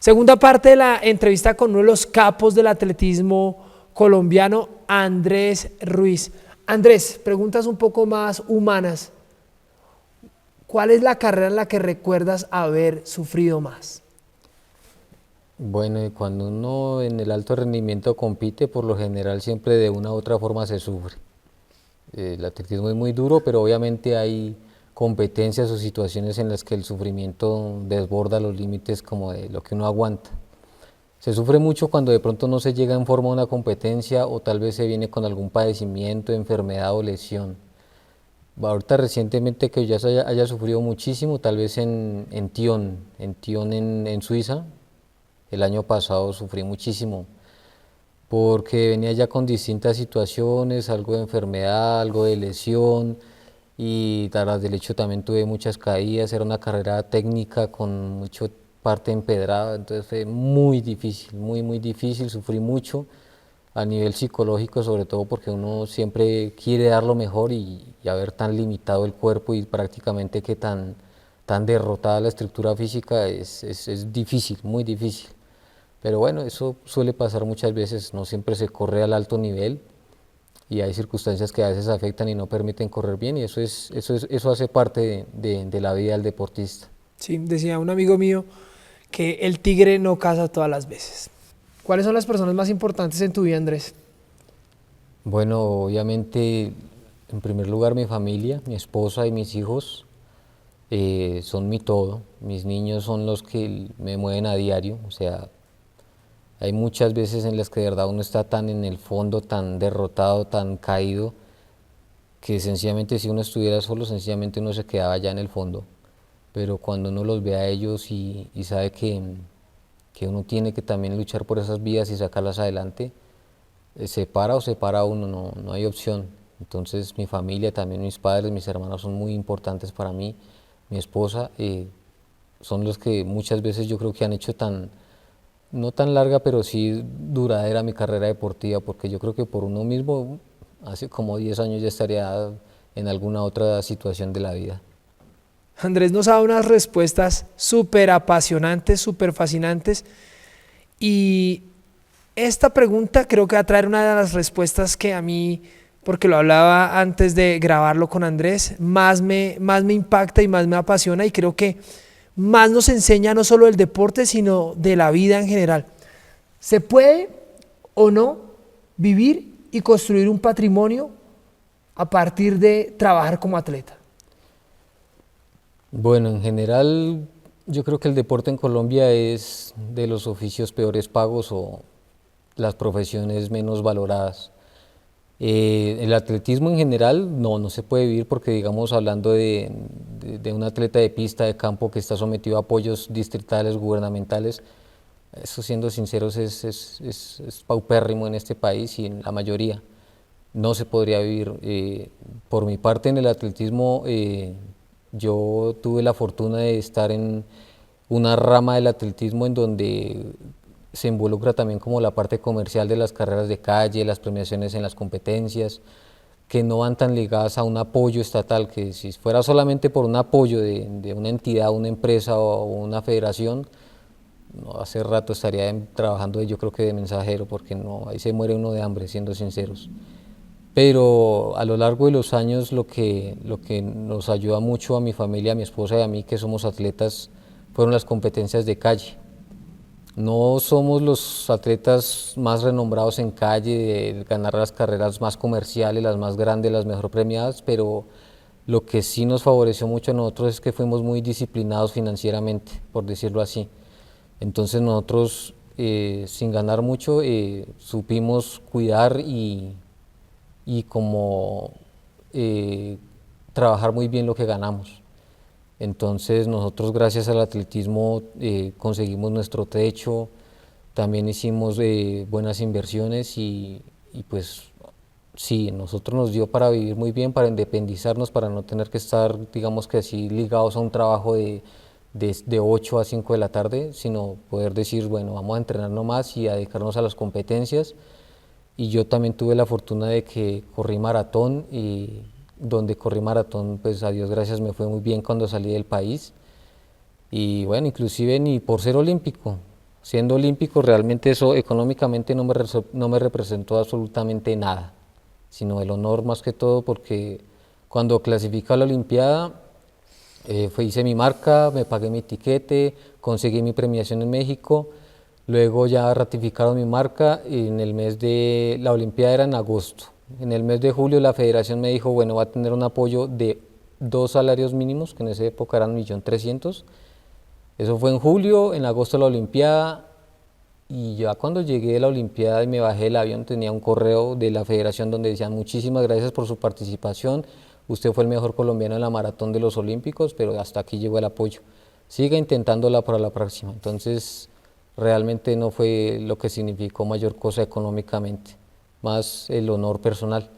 Segunda parte de la entrevista con uno de los capos del atletismo colombiano, Andrés Ruiz. Andrés, preguntas un poco más humanas. ¿Cuál es la carrera en la que recuerdas haber sufrido más? Bueno, y cuando uno en el alto rendimiento compite, por lo general siempre de una u otra forma se sufre. El atletismo es muy duro, pero obviamente hay competencias o situaciones en las que el sufrimiento desborda los límites como de lo que uno aguanta. Se sufre mucho cuando de pronto no se llega en forma a una competencia o tal vez se viene con algún padecimiento, enfermedad o lesión. Ahorita recientemente que ya haya sufrido muchísimo, tal vez en Suiza, el año pasado sufrí muchísimo porque venía ya con distintas situaciones, algo de enfermedad, algo de lesión y tras del hecho también tuve muchas caídas, era una carrera técnica con mucha parte empedrada, entonces fue muy difícil, muy difícil, sufrí mucho a nivel psicológico sobre todo porque uno siempre quiere dar lo mejor y haber tan limitado el cuerpo y prácticamente que tan derrotada la estructura física es difícil, muy difícil. Pero bueno, eso suele pasar muchas veces, no siempre se corre al alto nivel y hay circunstancias que a veces afectan y no permiten correr bien y eso hace parte de la vida del deportista. Sí, decía un amigo mío que el tigre no caza todas las veces. ¿Cuáles son las personas más importantes en tu vida, Andrés? Bueno, obviamente, en primer lugar mi familia, mi esposa y mis hijos son mi todo. Mis niños son los que me mueven a diario, o sea, hay muchas veces en las que de verdad uno está tan en el fondo, tan derrotado, tan caído, que sencillamente si uno estuviera solo, sencillamente uno se quedaba ya en el fondo. Pero cuando uno los ve a ellos y sabe que uno tiene que también luchar por esas vidas y sacarlas adelante, se para o se para uno, no hay opción. Entonces mi familia, también mis padres, mis hermanos son muy importantes para mí, mi esposa, son los que muchas veces yo creo que han hecho no tan larga, pero sí duradera mi carrera deportiva, porque yo creo que por uno mismo, hace como 10 años ya estaría en alguna otra situación de la vida. Andrés nos ha dado unas respuestas súper apasionantes, súper fascinantes. Y esta pregunta creo que va a traer una de las respuestas que a mí, porque lo hablaba antes de grabarlo con Andrés, más me impacta y más me apasiona y creo que más nos enseña no solo del deporte, sino de la vida en general. ¿Se puede o no vivir y construir un patrimonio a partir de trabajar como atleta? Bueno, en general yo creo que el deporte en Colombia es de los oficios peores pagos o las profesiones menos valoradas. El atletismo en general no se puede vivir porque digamos hablando de un atleta de pista, de campo que está sometido a apoyos distritales, gubernamentales, eso siendo sinceros es paupérrimo en este país y en la mayoría. No se podría vivir. Por mi parte en el atletismo yo tuve la fortuna de estar en una rama del atletismo en donde se involucra también como la parte comercial de las carreras de calle, las premiaciones en las competencias, que no van tan ligadas a un apoyo estatal, que si fuera solamente por un apoyo de una entidad, una empresa o una federación, no, hace rato estaría trabajando yo creo que de mensajero, porque no, ahí se muere uno de hambre, siendo sinceros. Pero a lo largo de los años lo que nos ayuda mucho a mi familia, a mi esposa y a mí, que somos atletas, fueron las competencias de calle. No somos los atletas más renombrados en calle, de ganar las carreras más comerciales, las más grandes, las mejor premiadas, pero lo que sí nos favoreció mucho a nosotros es que fuimos muy disciplinados financieramente, por decirlo así. Entonces nosotros, sin ganar mucho, supimos cuidar y como eh, trabajar muy bien lo que ganamos. Entonces nosotros gracias al atletismo conseguimos nuestro techo, también hicimos buenas inversiones y pues sí, nosotros nos dio para vivir muy bien, para independizarnos, para no tener que estar, digamos que así, ligados a un trabajo de 8 a 5 de la tarde, sino poder decir, bueno, vamos a entrenar nomás y a dedicarnos a las competencias. Y yo también tuve la fortuna de que corrí maratón y donde corrí maratón, pues a Dios gracias me fue muy bien cuando salí del país. Y bueno, inclusive ni por ser olímpico, Siendo olímpico, realmente eso económicamente no me representó absolutamente nada, sino el honor más que todo, porque cuando clasifico a la Olimpiada, hice mi marca, me pagué mi tiquete, conseguí mi premiación en México, luego ya ratificaron mi marca y en el mes de la Olimpiada era en agosto. En el mes de julio la federación me dijo, bueno, va a tener un apoyo de 2 salarios mínimos, que en esa época eran 1.300.000. Eso fue en julio, en agosto la Olimpiada, y ya cuando llegué a la Olimpiada y me bajé del avión tenía un correo de la federación donde decían muchísimas gracias por su participación, usted fue el mejor colombiano en la maratón de los Olímpicos, pero hasta aquí llegó el apoyo, siga intentándola para la próxima. Entonces realmente no fue lo que significó mayor cosa económicamente, más el honor personal.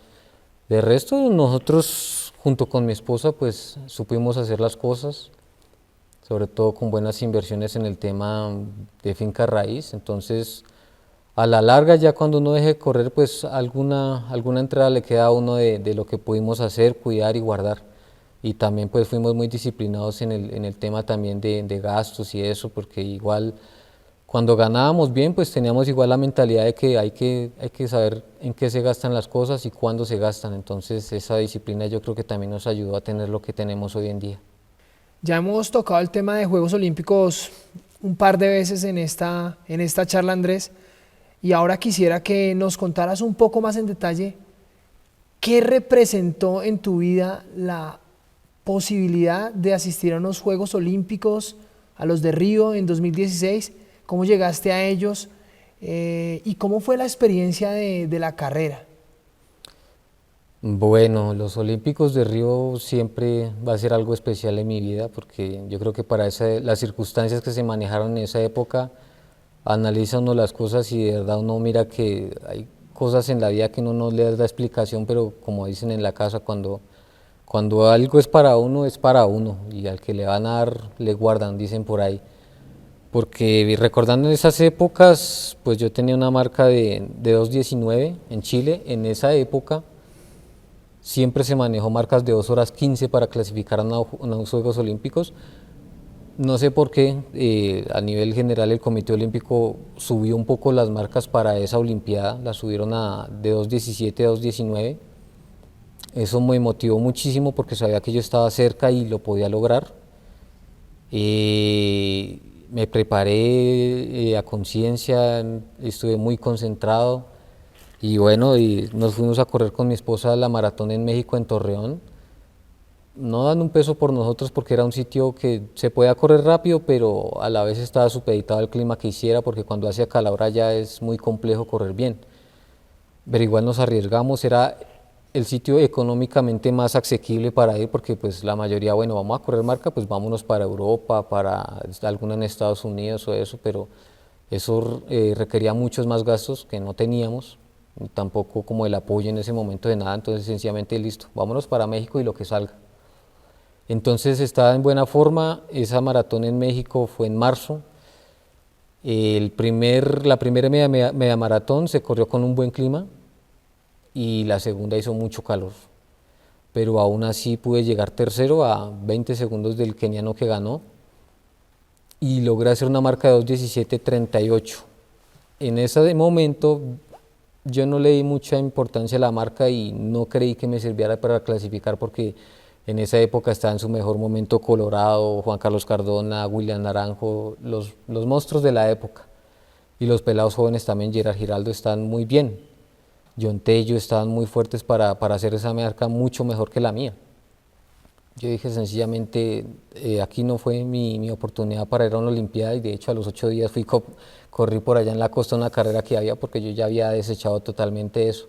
De resto nosotros junto con mi esposa pues supimos hacer las cosas, sobre todo con buenas inversiones en el tema de finca raíz. Entonces, a la larga, ya cuando uno deje de correr, pues alguna entrada le queda a uno de lo que pudimos hacer, cuidar y guardar. Y también pues fuimos muy disciplinados en el tema también de gastos y eso, porque igual cuando ganábamos bien, pues teníamos igual la mentalidad de que hay que saber en qué se gastan las cosas y cuándo se gastan. Entonces, esa disciplina yo creo que también nos ayudó a tener lo que tenemos hoy en día. Ya hemos tocado el tema de Juegos Olímpicos un par de veces en esta charla, Andrés, y ahora quisiera que nos contaras un poco más en detalle qué representó en tu vida la posibilidad de asistir a unos Juegos Olímpicos, a los de Río en 2016, cómo llegaste a ellos y cómo fue la experiencia de la carrera. Bueno, los Olímpicos de Río siempre va a ser algo especial en mi vida porque yo creo que para las circunstancias que se manejaron en esa época, analiza uno las cosas y de verdad uno mira que hay cosas en la vida que uno no le da explicación, pero como dicen en la casa, cuando algo es para uno y al que le van a dar le guardan, dicen por ahí. Porque recordando en esas épocas, pues yo tenía una marca de 2:19 en Chile, en esa época. Siempre se manejó marcas de 2 horas 15 para clasificar a unos Juegos Olímpicos. No sé por qué, a nivel general el Comité Olímpico subió un poco las marcas para esa Olimpiada, las subieron de 2:17 a 2:19. Eso me motivó muchísimo porque sabía que yo estaba cerca y lo podía lograr. Me preparé a conciencia, estuve muy concentrado. Y bueno, y nos fuimos a correr con mi esposa la maratón en México, en Torreón. No dan un peso por nosotros porque era un sitio que se podía correr rápido, pero a la vez estaba supeditado al clima que hiciera, porque cuando hace calor allá es muy complejo correr bien. Pero igual nos arriesgamos, era el sitio económicamente más asequible para ir, porque pues la mayoría, bueno, vamos a correr marca, pues vámonos para Europa, para alguna en Estados Unidos o eso, pero eso requería muchos más gastos que no teníamos, tampoco como el apoyo en ese momento de nada, entonces sencillamente listo, vámonos para México y lo que salga. Entonces estaba en buena forma, esa maratón en México fue en marzo, la primera media maratón se corrió con un buen clima y la segunda hizo mucho calor, pero aún así pude llegar tercero a 20 segundos del keniano que ganó y logré hacer una marca de 2:17:38. En ese momento yo no le di mucha importancia a la marca y no creí que me sirviera para clasificar porque en esa época estaba en su mejor momento Colorado, Juan Carlos Cardona, William Naranjo, los monstruos de la época. Y los pelados jóvenes también, Gerard Giraldo, están muy bien. John Tello estaban muy fuertes para hacer esa marca mucho mejor que la mía. Yo dije sencillamente, aquí no fue mi oportunidad para ir a una Olimpiada y de hecho a los 8 días corrí por allá en la costa una carrera que había porque yo ya había desechado totalmente eso.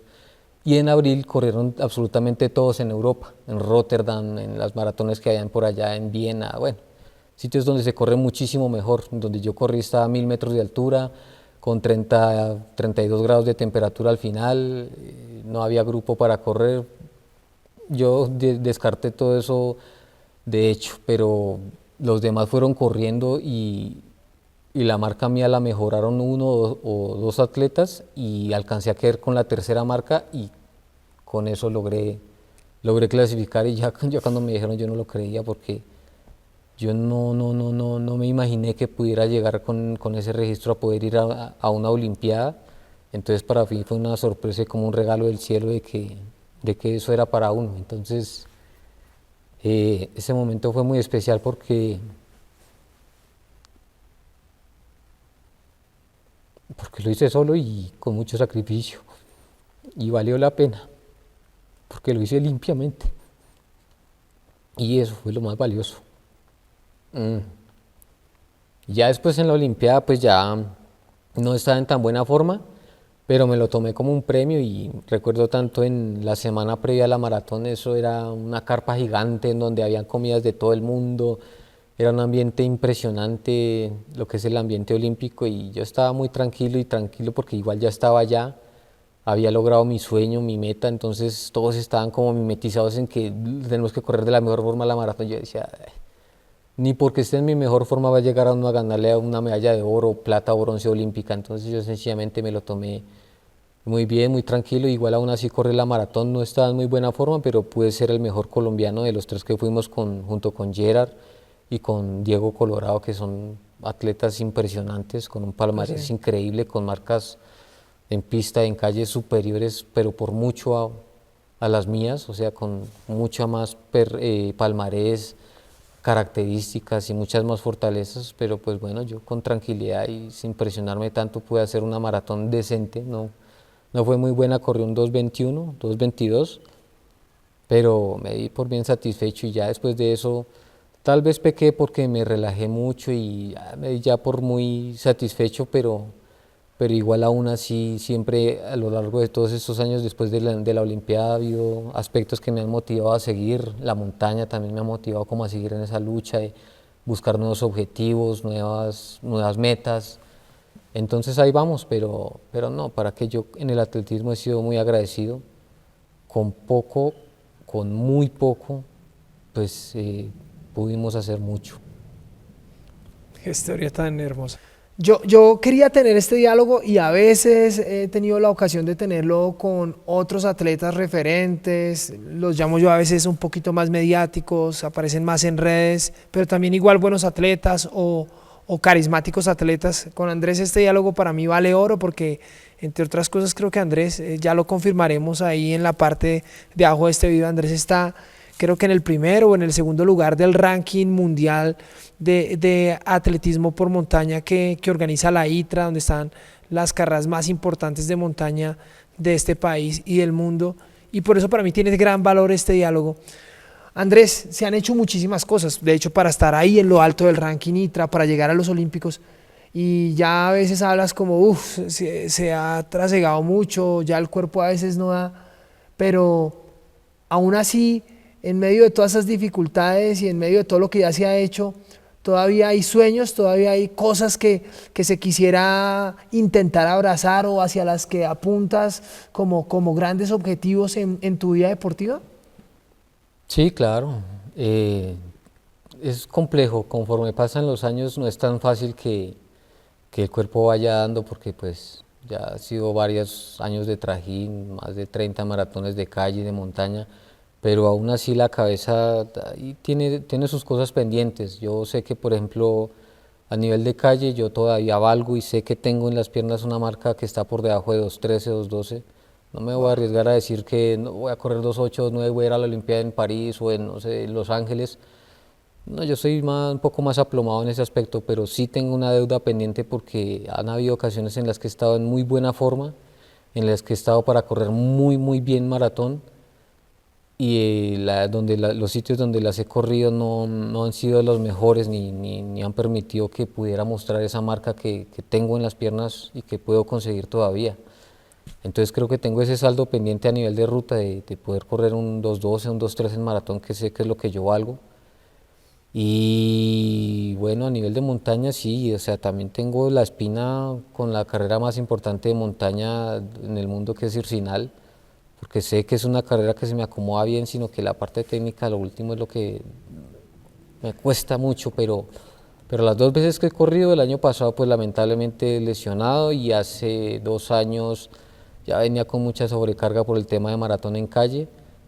Y en abril corrieron absolutamente todos en Europa, en Rotterdam, en las maratones que habían por allá, en Viena, bueno, sitios donde se corre muchísimo mejor. Donde yo corrí estaba a 1000 metros de altura, con 32 grados de temperatura al final, no había grupo para correr. Yo descarté todo eso de hecho, pero los demás fueron corriendo y la marca mía la mejoraron uno o dos atletas y alcancé a quedar con la tercera marca y con eso logré clasificar y ya cuando me dijeron yo no lo creía porque Yo no me imaginé que pudiera llegar con ese registro a poder ir a una Olimpiada. Entonces para mí fue una sorpresa y como un regalo del cielo de que eso era para uno. Entonces ese momento fue muy especial porque lo hice solo y con mucho sacrificio. Y valió la pena, porque lo hice limpiamente. Y eso fue lo más valioso. Mm. Ya después en la Olimpiada pues ya no estaba en tan buena forma, pero me lo tomé como un premio y recuerdo tanto en la semana previa a la maratón, eso era una carpa gigante en donde habían comidas de todo el mundo, era un ambiente impresionante, lo que es el ambiente olímpico y yo estaba muy tranquilo y tranquilo porque igual ya estaba allá, había logrado mi sueño, mi meta, entonces todos estaban como mimetizados en que tenemos que correr de la mejor forma la maratón. Yo decía, "Ay, ni porque esté en mi mejor forma va a llegar a uno a ganarle a una medalla de oro, plata o bronce olímpica". Entonces yo sencillamente me lo tomé muy bien, muy tranquilo. Igual aún así corrí la maratón, no estaba en muy buena forma, pero pude ser el mejor colombiano de los tres que fuimos junto con Gerard y con Diego Colorado, que son atletas impresionantes, con un Pues sí. palmarés increíble, con marcas en pista, en calles superiores, pero por mucho a las mías, o sea, con mucha más palmarés, características y muchas más fortalezas, pero pues bueno, yo con tranquilidad y sin presionarme tanto pude hacer una maratón decente, no fue muy buena, corrí un 2:21, 2:22, pero me di por bien satisfecho y ya después de eso tal vez pequé porque me relajé mucho y ya me di ya por muy satisfecho, pero igual aún así siempre a lo largo de todos estos años después de la Olimpiada ha habido aspectos que me han motivado a seguir, la montaña también me ha motivado como a seguir en esa lucha de buscar nuevos objetivos, nuevas metas, entonces ahí vamos, pero no, para que yo en el atletismo he sido muy agradecido, con poco, con muy poco, pues pudimos hacer mucho. Qué historia tan hermosa. Yo quería tener este diálogo y a veces he tenido la ocasión de tenerlo con otros atletas referentes, los llamo yo a veces un poquito más mediáticos, aparecen más en redes, pero también igual buenos atletas o carismáticos atletas. Con Andrés este diálogo para mí vale oro porque entre otras cosas creo que Andrés, ya lo confirmaremos ahí en la parte de abajo de este video, Andrés está creo que en el primero o en el segundo lugar del ranking mundial de atletismo por montaña que organiza la ITRA, donde están las carreras más importantes de montaña de este país y del mundo. Y por eso para mí tiene gran valor este diálogo. Andrés, se han hecho muchísimas cosas, de hecho para estar ahí en lo alto del ranking ITRA, para llegar a los Olímpicos, y ya a veces hablas como, uff, se ha trasegado mucho, ya el cuerpo a veces no da, pero aún así, en medio de todas esas dificultades y en medio de todo lo que ya se ha hecho, todavía hay sueños, todavía hay cosas que se quisiera intentar abrazar o hacia las que apuntas como grandes objetivos en tu vida deportiva. Sí, claro. Es complejo, conforme pasan los años no es tan fácil que el cuerpo vaya dando porque pues ya ha sido varios años de trajín, más de 30 maratones de calle, de montaña, pero aún así la cabeza ahí tiene sus cosas pendientes. Yo sé que por ejemplo a nivel de calle yo todavía valgo y sé que tengo en las piernas una marca que está por debajo de 2:13, 2:12. No me voy a arriesgar a decir que no voy a correr 2:08, 2:09, voy a ir a la Olimpiada en París o en, no sé, en Los Ángeles. No, yo soy un poco más aplomado en ese aspecto, pero sí tengo una deuda pendiente porque han habido ocasiones en las que he estado en muy buena forma, en las que he estado para correr muy bien maratón y los sitios donde las he corrido no han sido los mejores ni han permitido que pudiera mostrar esa marca que tengo en las piernas y que puedo conseguir todavía. Entonces creo que tengo ese saldo pendiente a nivel de ruta de poder correr un 2:12, un 2:13 en maratón, que sé que es lo que yo valgo. Y bueno, a nivel de montaña sí, o sea, también tengo la espina con la carrera más importante de montaña en el mundo, que es Circinal, porque sé que es una carrera que se me acomoda bien, sino que la parte técnica, lo último es lo que me cuesta mucho, pero las dos veces que he corrido, el año pasado pues lamentablemente lesionado y hace 2 años ya venía con mucha sobrecarga por el tema de maratón en calle,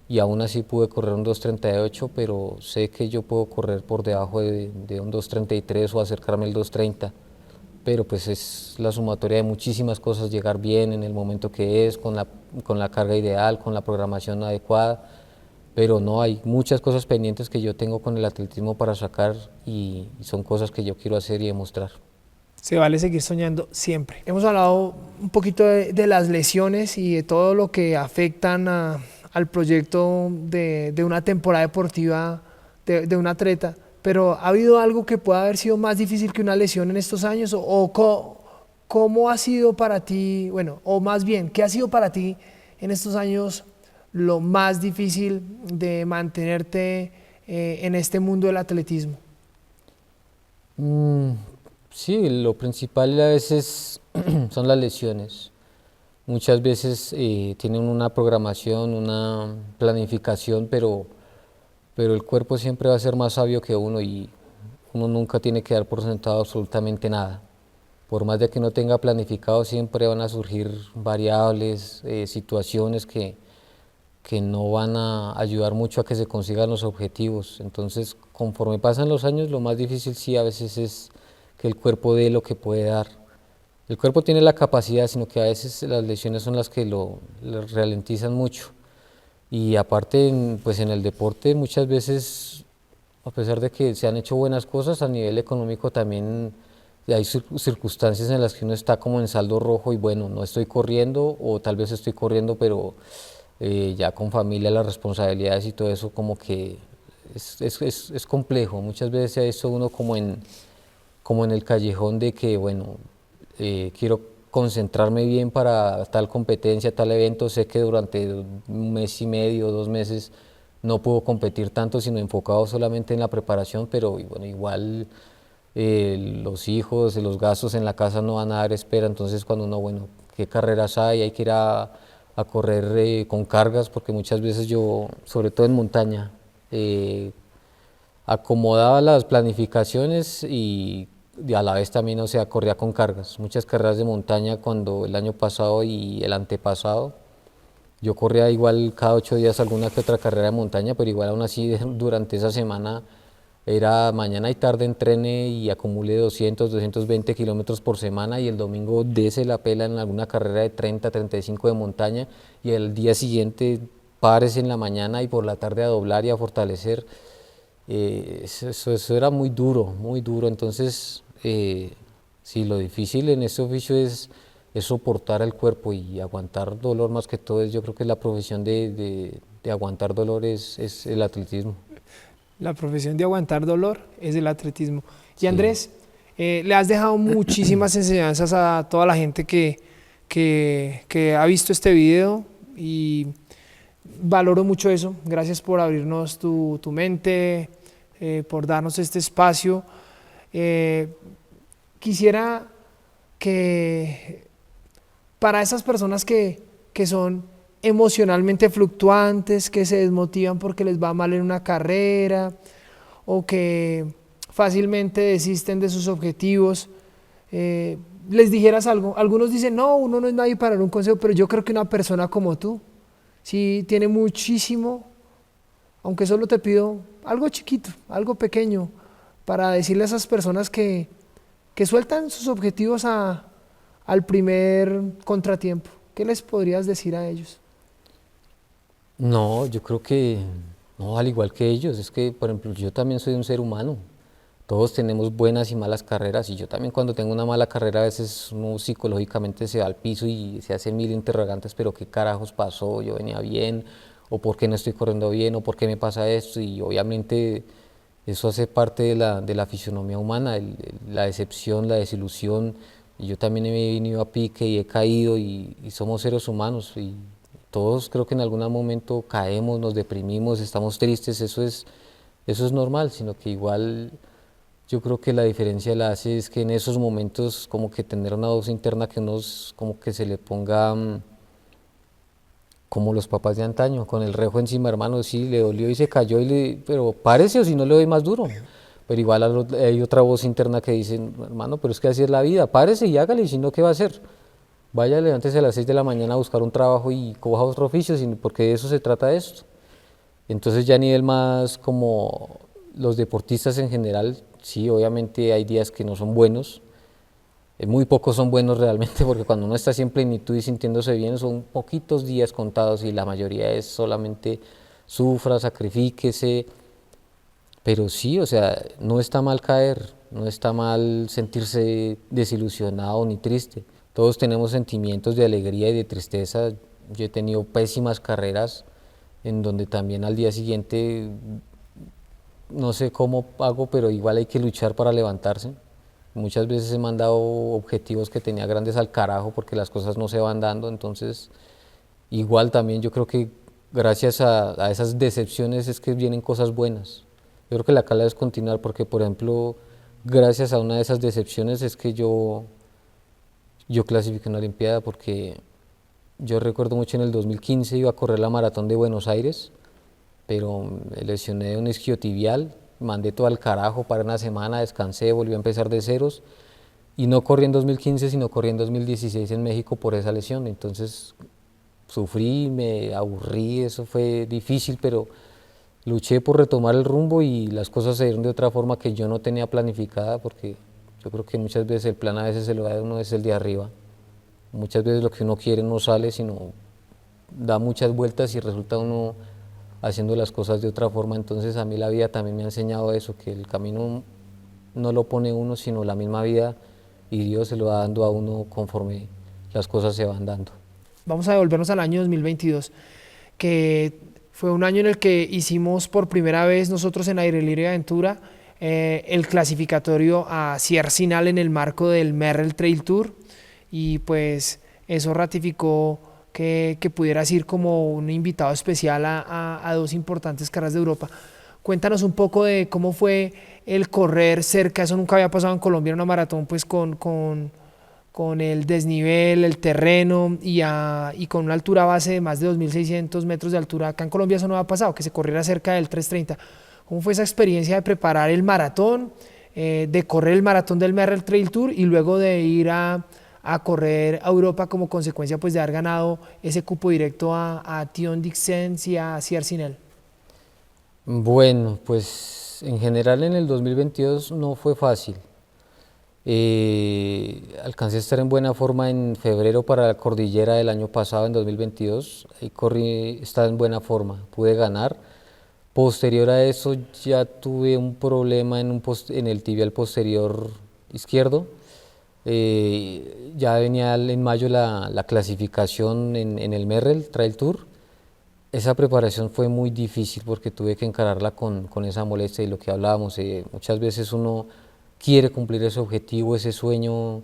y aún así pude correr un 2:38, pero sé que yo puedo correr por debajo de un 2:33 o acercarme al 2:30, pero pues es la sumatoria de muchísimas cosas, llegar bien en el momento que es, con la carga ideal, con la programación adecuada, pero no, hay muchas cosas pendientes que yo tengo con el atletismo para sacar y son cosas que yo quiero hacer y demostrar. Se vale seguir soñando siempre. Hemos hablado un poquito de las lesiones y de todo lo que afectan al proyecto de una temporada deportiva de un atleta, pero ¿ha habido algo que pueda haber sido más difícil que una lesión en estos años? ¿Cómo ha sido para ti, bueno, o más bien, qué ha sido para ti en estos años lo más difícil de mantenerte en este mundo del atletismo? Mm, sí, lo principal a veces son las lesiones. Muchas veces tienen una programación, una planificación, pero el cuerpo siempre va a ser más sabio que uno y uno nunca tiene que dar por sentado absolutamente nada. Por más de que no tenga planificado, siempre van a surgir variables, situaciones que no van a ayudar mucho a que se consigan los objetivos. Entonces, conforme pasan los años, lo más difícil sí a veces es que el cuerpo dé lo que puede dar. El cuerpo tiene la capacidad, sino que a veces las lesiones son las que lo ralentizan mucho. Y aparte, pues en el deporte muchas veces, a pesar de que se han hecho buenas cosas, a nivel económico también hay circunstancias en las que uno está como en saldo rojo y bueno, no estoy corriendo o tal vez estoy corriendo, pero ya con familia, las responsabilidades y todo eso como que es complejo. Muchas veces se ha visto uno como en el callejón de que, bueno, quiero concentrarme bien para tal competencia, tal evento, sé que durante un mes y medio, 2 meses, no puedo competir tanto, sino enfocado solamente en la preparación, pero bueno, igual los hijos, los gastos en la casa no van a dar espera, entonces cuando uno, bueno, ¿qué carreras hay que ir a correr con cargas? Porque muchas veces yo, sobre todo en montaña, acomodaba las planificaciones y a la vez también, o sea, corría con cargas. Muchas carreras de montaña cuando el año pasado y el antepasado, yo corría igual cada 8 días alguna que otra carrera de montaña, pero igual aún así durante esa semana era mañana y tarde entrene y acumule 200, 220 kilómetros por semana y el domingo dese la pela en alguna carrera de 30, 35 de montaña y el día siguiente pares en la mañana y por la tarde a doblar y a fortalecer. Eso era muy duro, entonces sí, lo difícil en este oficio es soportar el cuerpo y aguantar dolor más que todo, yo creo que la profesión de aguantar dolor es el atletismo. La profesión de aguantar dolor es el atletismo. Y Sí. Andrés, le has dejado muchísimas enseñanzas a toda la gente que ha visto este video y valoro mucho eso. Gracias por abrirnos tu mente, por darnos este espacio. Quisiera que para esas personas que son emocionalmente fluctuantes, que se desmotivan porque les va mal en una carrera o que fácilmente desisten de sus objetivos, les dijeras algo. Algunos dicen, no, uno no es nadie para dar un consejo, pero yo creo que una persona como tú, sí tiene muchísimo, aunque solo te pido algo chiquito, algo pequeño, para decirle a esas personas que sueltan sus objetivos al primer contratiempo. ¿Qué les podrías decir a ellos? No, yo creo que no, al igual que ellos, es que, por ejemplo, yo también soy un ser humano. Todos tenemos buenas y malas carreras y yo también cuando tengo una mala carrera a veces uno psicológicamente se va al piso y se hace mil interrogantes, pero qué carajos pasó, yo venía bien, o por qué no estoy corriendo bien, o por qué me pasa esto, y obviamente eso hace parte de la fisionomía humana, la decepción, la desilusión, y yo también he venido a pique y he caído y somos seres humanos y todos creo que en algún momento caemos, nos deprimimos, estamos tristes, eso es normal, sino que igual yo creo que la diferencia la hace es que en esos momentos como que tener una voz interna que unos como que se le ponga como los papás de antaño, con el rejo encima, hermano, sí, le dolió y se cayó, pero párese o si no le doy más duro. Pero igual hay otra voz interna que dice, hermano, pero es que así es la vida, párese y hágale, y si no, ¿qué va a hacer? Vaya, levántese a las 6 de la mañana a buscar un trabajo y coja otro oficio, porque de eso se trata esto. Entonces ya a nivel más como los deportistas en general, sí, obviamente hay días que no son buenos, muy pocos son buenos realmente, porque cuando uno está siempre en plenitud y sintiéndose bien, son poquitos días contados y la mayoría es solamente sufra, sacrifíquese, pero sí, o sea, no está mal caer, no está mal sentirse desilusionado ni triste. Todos tenemos sentimientos de alegría y de tristeza. Yo he tenido pésimas carreras en donde también al día siguiente no sé cómo hago, pero igual hay que luchar para levantarse. Muchas veces he mandado objetivos que tenía grandes al carajo porque las cosas no se van dando, entonces igual también yo creo que gracias a esas decepciones es que vienen cosas buenas. Yo creo que la clave es continuar porque, por ejemplo, gracias a una de esas decepciones es que yo clasifiqué una Olimpiada porque yo recuerdo mucho en el 2015 iba a correr la maratón de Buenos Aires, pero me lesioné de un isquiotibial, mandé todo al carajo para una semana, descansé, volví a empezar de ceros y no corrí en 2015 sino corrí en 2016 en México por esa lesión, entonces sufrí, me aburrí, eso fue difícil, pero luché por retomar el rumbo y las cosas se dieron de otra forma que yo no tenía planificada, porque yo creo que muchas veces el plan a veces se lo da a uno desde el de arriba. Muchas veces lo que uno quiere no sale, sino da muchas vueltas y resulta uno haciendo las cosas de otra forma. Entonces a mí la vida también me ha enseñado eso, que el camino no lo pone uno, sino la misma vida y Dios se lo va dando a uno conforme las cosas se van dando. Vamos a devolvernos al año 2022, que fue un año en el que hicimos por primera vez nosotros en Aire Libre Aventura el clasificatorio a Sierre-Zinal en el marco del Merrell Trail Tour, y pues eso ratificó que pudieras ir como un invitado especial a dos importantes carreras de Europa. Cuéntanos un poco de cómo fue el correr cerca, eso nunca había pasado en Colombia, en una maratón pues con el desnivel, el terreno y con una altura base de más de 2.600 metros de altura. Acá en Colombia eso no ha pasado, que se corriera cerca del 3:30. ¿Cómo fue esa experiencia de preparar el maratón, de correr el maratón del Merrell Trail Tour y luego de ir a correr a Europa como consecuencia pues de haber ganado ese cupo directo a Thion-Dixens y a Sierre-Zinal? Bueno, pues en general en el 2022 no fue fácil. Alcancé a estar en buena forma en febrero para la cordillera del año pasado, en 2022. Ahí corrí, estaba en buena forma, pude ganar. Posterior a eso ya tuve un problema en el tibial posterior izquierdo. Ya venía en mayo la clasificación en el Merrell Trail Tour. Esa preparación fue muy difícil porque tuve que encararla con esa molestia y lo que hablábamos. Muchas veces uno quiere cumplir ese objetivo, ese sueño,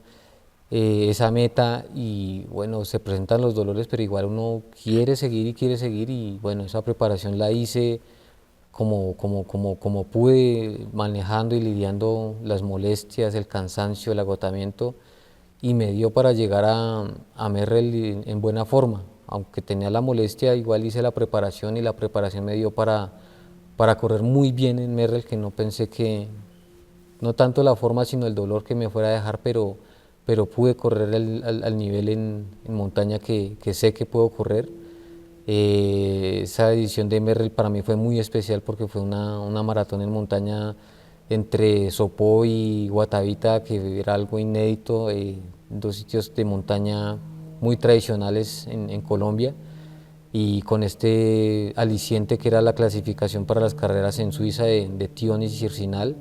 esa meta y bueno, se presentan los dolores, pero igual uno quiere seguir y bueno, esa preparación la hice como pude, manejando y lidiando las molestias, el cansancio, el agotamiento y me dio para llegar a Merrell en buena forma. Aunque tenía la molestia, igual hice la preparación y la preparación me dio para correr muy bien en Merrell, que no pensé que, no tanto la forma, sino el dolor que me fuera a dejar, pero pude correr al nivel en montaña que sé que puedo correr. Esa edición de Merrell para mí fue muy especial porque fue una maratón en montaña entre Sopó y Guatavita, que era algo inédito, dos sitios de montaña muy tradicionales en Colombia, y con este aliciente que era la clasificación para las carreras en Suiza de Thion y Sierre-Zinal.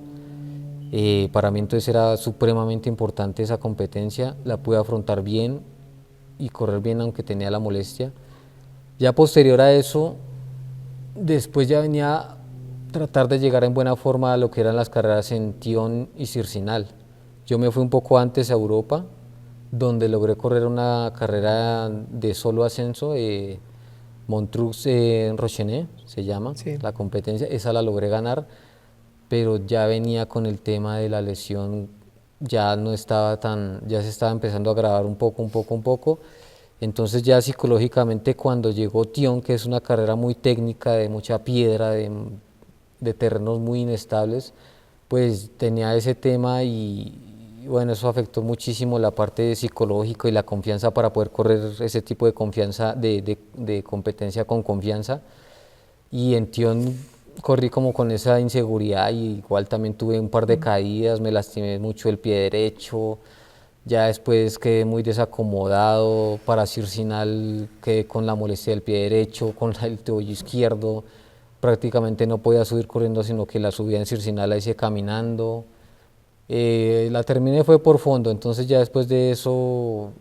Para mí entonces era supremamente importante esa competencia, la pude afrontar bien y correr bien aunque tenía la molestia. Ya posterior a eso, después ya venía a tratar de llegar en buena forma a lo que eran las carreras en Thion y Sierre-Zinal. Yo me fui un poco antes a Europa, donde logré correr una carrera de solo ascenso, Montreux Rochenet se llama, Sí. la competencia, esa la logré ganar, pero ya venía con el tema de la lesión, ya no estaba ya se estaba empezando a agravar un poco, entonces ya psicológicamente cuando llegó Thion, que es una carrera muy técnica, de mucha piedra, de terrenos muy inestables, pues tenía ese tema y bueno, eso afectó muchísimo la parte psicológica y la confianza para poder correr ese tipo de confianza, de competencia con confianza. y en Tión corrí como con esa inseguridad y igual también tuve un par de caídas, me lastimé mucho el pie derecho, ya después quedé muy desacomodado, para Circinal quedé con la molestia del pie derecho, con el tobillo izquierdo, prácticamente no podía subir corriendo, sino que la subida en Circinal la hice caminando. La terminé fue por fondo, entonces ya después de eso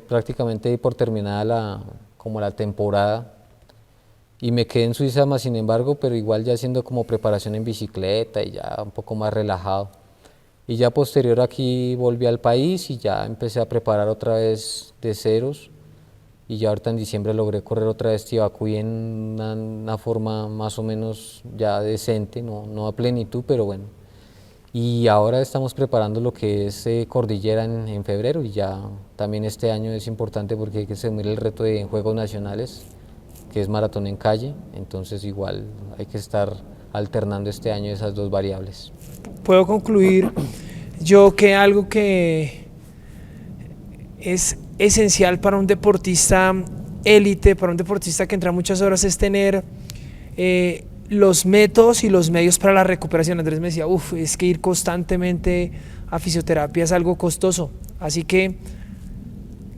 prácticamente di por terminada como la temporada y me quedé en Suiza más sin embargo, pero igual ya haciendo como preparación en bicicleta y ya un poco más relajado. Y ya posterior aquí volví al país y ya empecé a preparar otra vez de ceros y ya ahorita en diciembre logré correr otra vez Tibacuí en una forma más o menos ya decente, no a plenitud, pero bueno. Y ahora estamos preparando lo que es Cordillera en febrero y ya también este año es importante porque hay que asumir el reto de Juegos Nacionales, que es maratón en calle, entonces igual hay que estar alternando este año esas dos variables. Puedo concluir yo que algo que es esencial para un deportista élite, para un deportista que entra muchas horas, es tener los métodos y los medios para la recuperación. Andrés me decía, es que ir constantemente a fisioterapia es algo costoso, así que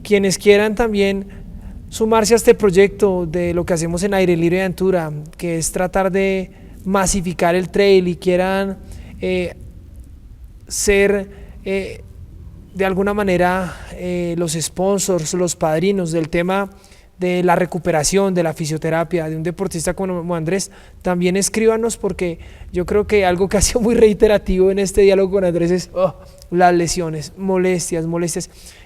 quienes quieran también sumarse a este proyecto de lo que hacemos en Aire Libre de Antura, que es tratar de masificar el trail y quieran ser de alguna manera los sponsors, los padrinos del tema de la recuperación, de la fisioterapia, de un deportista como Andrés, también escríbanos, porque yo creo que algo que ha sido muy reiterativo en este diálogo con Andrés es las lesiones, molestias.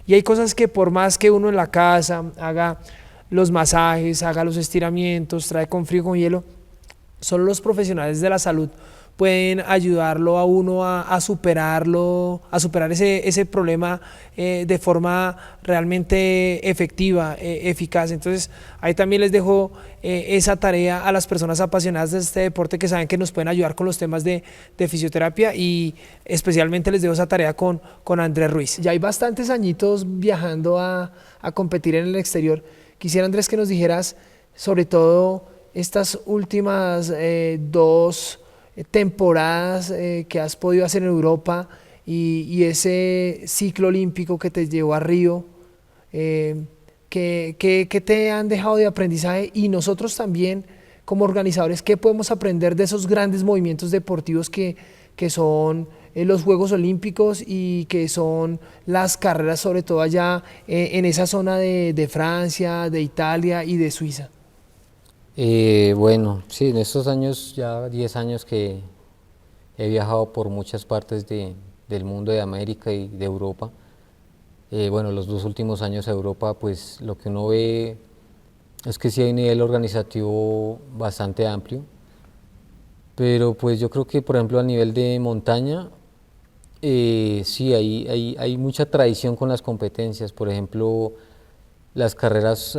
Y hay cosas que por más que uno en la casa haga los masajes, haga los estiramientos, trae con frío, con hielo, solo los profesionales de la salud pueden ayudarlo a uno a superarlo, a superar ese problema de forma realmente efectiva, eficaz. Entonces ahí también les dejo esa tarea a las personas apasionadas de este deporte, que saben que nos pueden ayudar con los temas de fisioterapia, y especialmente les dejo esa tarea con Andrés Ruiz. Ya hay bastantes añitos viajando a competir en el exterior. Quisiera, Andrés, que nos dijeras sobre todo estas últimas dos temporadas que has podido hacer en Europa y ese ciclo olímpico que te llevó a Río, que te han dejado de aprendizaje, y nosotros también como organizadores, ¿qué podemos aprender de esos grandes movimientos deportivos que son los Juegos Olímpicos y que son las carreras, sobre todo allá en esa zona de Francia, de Italia y de Suiza? Bueno, sí, en estos años, ya 10 años que he viajado por muchas partes del mundo, de América y de Europa. Bueno, los 2 últimos años a Europa, pues lo que uno ve es que sí hay un nivel organizativo bastante amplio, pero pues yo creo que, por ejemplo, a nivel de montaña, sí, hay mucha tradición con las competencias. Por ejemplo, las carreras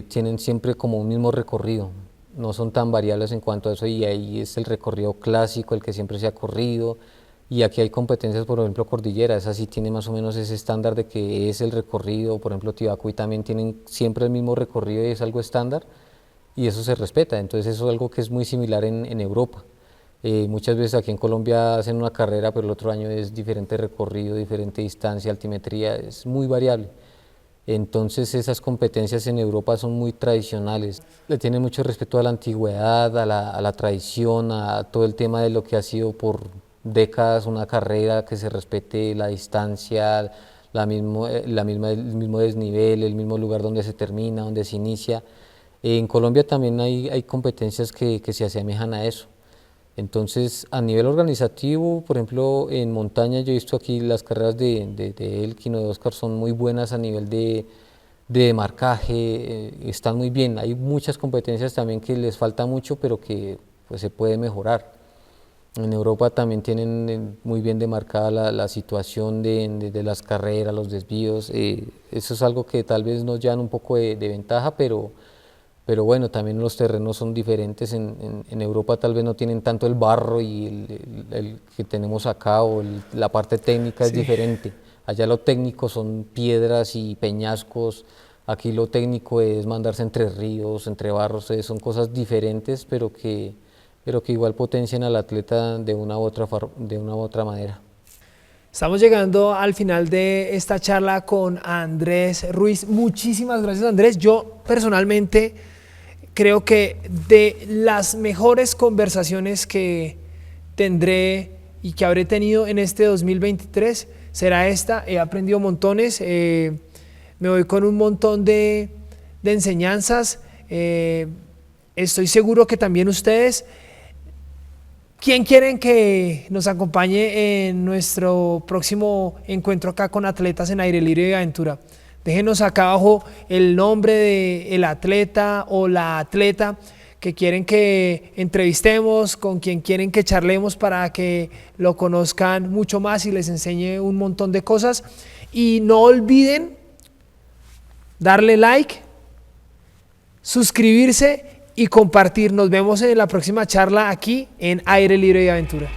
tienen siempre como un mismo recorrido, no son tan variables en cuanto a eso, y ahí es el recorrido clásico, el que siempre se ha corrido. Y aquí hay competencias, por ejemplo, Cordillera, esa sí tiene más o menos ese estándar de que es el recorrido. Por ejemplo, Tibacuí también tienen siempre el mismo recorrido y es algo estándar, y eso se respeta. Entonces eso es algo que es muy similar en Europa. Muchas veces aquí en Colombia hacen una carrera, pero el otro año es diferente recorrido, diferente distancia, altimetría, es muy variable. Entonces esas competencias en Europa son muy tradicionales, le tienen mucho respeto a la antigüedad, a la tradición, a todo el tema de lo que ha sido por décadas una carrera, que se respete la distancia, el mismo desnivel, el mismo lugar donde se termina, donde se inicia. En Colombia también hay competencias que se asemejan a eso. Entonces, a nivel organizativo, por ejemplo, en montaña yo he visto aquí las carreras de Elkin o de Oscar son muy buenas a nivel de marcaje, están muy bien. Hay muchas competencias también que les falta mucho, pero que pues, se puede mejorar. En Europa también tienen muy bien demarcada la situación de las carreras, los desvíos. Eso es algo que tal vez nos llevan un poco de ventaja, pero bueno, también los terrenos son diferentes. En Europa tal vez no tienen tanto el barro y el que tenemos acá, o la parte técnica es Sí. diferente. Allá lo técnico son piedras y peñascos, Aquí lo técnico es mandarse entre ríos, entre barros, son cosas diferentes, pero que igual potencian al atleta de una u otra manera. Estamos llegando al final de esta charla con Andrés Ruiz. Muchísimas gracias, Andrés. Yo personalmente creo que de las mejores conversaciones que tendré y que habré tenido en este 2023 será esta. He aprendido montones, me voy con un montón de enseñanzas. Estoy seguro que también ustedes. ¿Quién quieren que nos acompañe en nuestro próximo encuentro acá con atletas en Aire Libre y Aventura? Déjenos acá abajo el nombre del atleta o la atleta que quieren que entrevistemos, con quien quieren que charlemos para que lo conozcan mucho más y les enseñe un montón de cosas. Y no olviden darle like, suscribirse y compartir. Nos vemos en la próxima charla aquí en Aire Libre y Aventura.